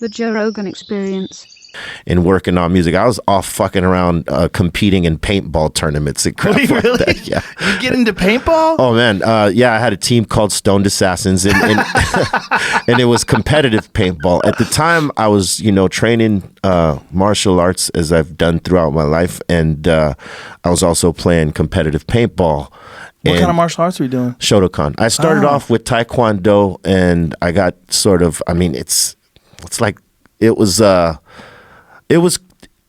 The Joe Rogan Experience. And working on music. I was off fucking around competing in paintball tournaments and crap like really? that. Yeah. You get into paintball? Oh man, yeah, I had a team called Stoned Assassins, and and it was competitive paintball. At the time, I was, training martial arts as I've done throughout my life, and I was also playing competitive paintball. What kind of martial arts were you doing? Shotokan. I started off with Taekwondo, and I got sort of, it's like, it was the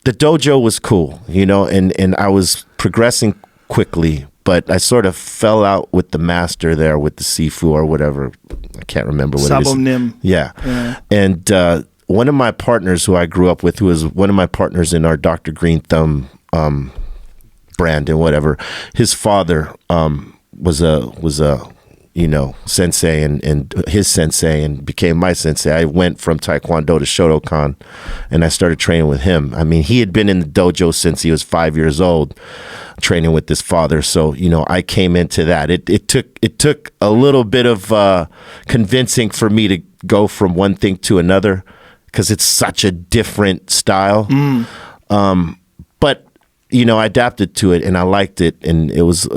dojo was cool, and I was progressing quickly, but I sort of fell out with the master there with the Sifu or whatever. I can't remember what it is. Nim. Yeah. And one of my partners who I grew up with, who was one of my partners in our Dr. Green Thumb brand and whatever, his father was a sensei and his sensei and became my sensei. I went from Taekwondo to Shotokan, and I started training with him. He had been in the dojo since he was 5 years old, training with his father. So, I came into that. It took a little bit of convincing for me to go from one thing to another, because it's such a different style. But, I adapted to it and I liked it, and it was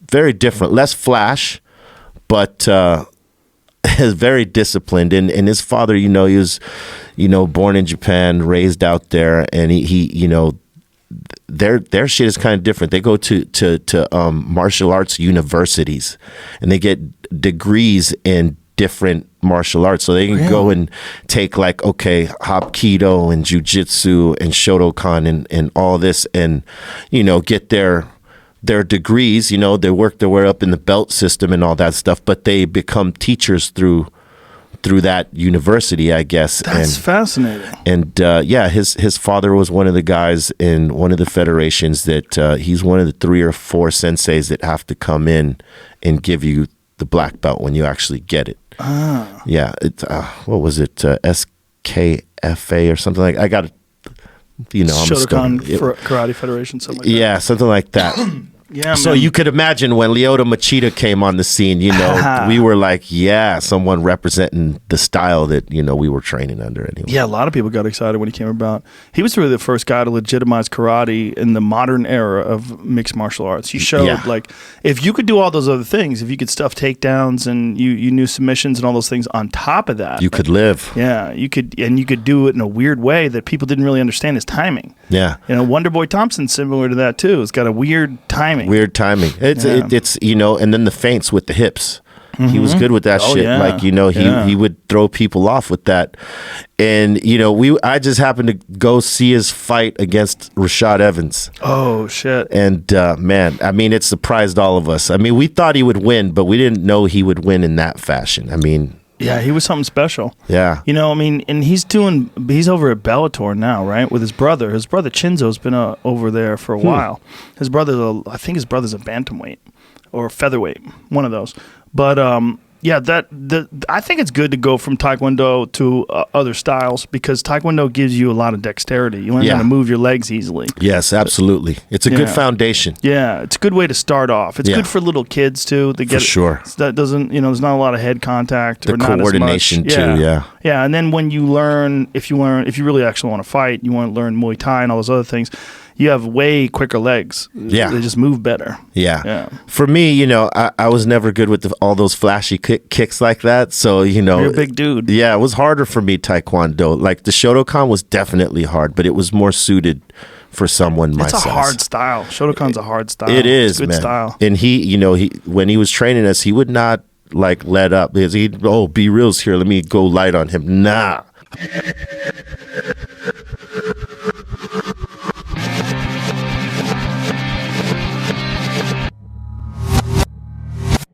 very different, less flash, but is very disciplined. And his father, he was, born in Japan, raised out there, and he their shit is kind of different. They go to martial arts universities, and they get degrees in different martial arts, so they can go and take Hapkido and Jiu-Jitsu and Shotokan and all this, and get their degrees. They work their way up in the belt system and all that stuff, but they become teachers through that university, I guess. That's fascinating. And his father was one of the guys in one of the federations that he's one of the 3 or 4 senseis that have to come in and give you the black belt when you actually get it. Yeah, what was it? SKFA or something like. I got it. Shotokan Karate Federation, something like that. Yeah, something like that. Yeah. So you could imagine when Lyoto Machida came on the scene, we were like, someone representing the style that, we were training under anyway. Yeah, a lot of people got excited when he came about. He was really the first guy to legitimize karate in the modern era of mixed martial arts. He showed, if you could do all those other things, if you could stuff takedowns and you knew submissions and all those things on top of that. You could live. Yeah, you could do it in a weird way that people didn't really understand his timing. Yeah. Wonder Boy Thompson's similar to that too. It's got a weird timing. Weird timing. It's and then the feints with the hips. He was good with that shit. Yeah. He would throw people off with that. And I just happened to go see his fight against Rashad Evans. Oh shit. And man, it surprised all of us. We thought he would win, but we didn't know he would win in that fashion. Yeah, he was something special. Yeah. And he's over at Bellator now, right? With his brother. His brother Chinzo's been over there for a while. I think his brother's a bantamweight or featherweight, one of those. But I think it's good to go from Taekwondo to other styles, because Taekwondo gives you a lot of dexterity. You learn how to move your legs easily. Yes, absolutely. It's a good foundation. Yeah, it's a good way to start off. It's good for little kids too. For sure. That doesn't, there's not a lot of head contact or not coordination as much. too. Yeah. Yeah, and then when you learn, if you really actually want to fight, you want to learn Muay Thai and all those other things, you have way quicker legs. Yeah. They just move better. Yeah. For me, I was never good with all those flashy kicks like that. So, you're a big dude. Yeah, it was harder for me, Taekwondo. Like the Shotokan was definitely hard, but it was more suited for someone my size. It's a hard style. Shotokan's a hard style. It is, it's a good man. style. And he when he was training us, he would not let up, because be real's here, let me go light on him. Nah.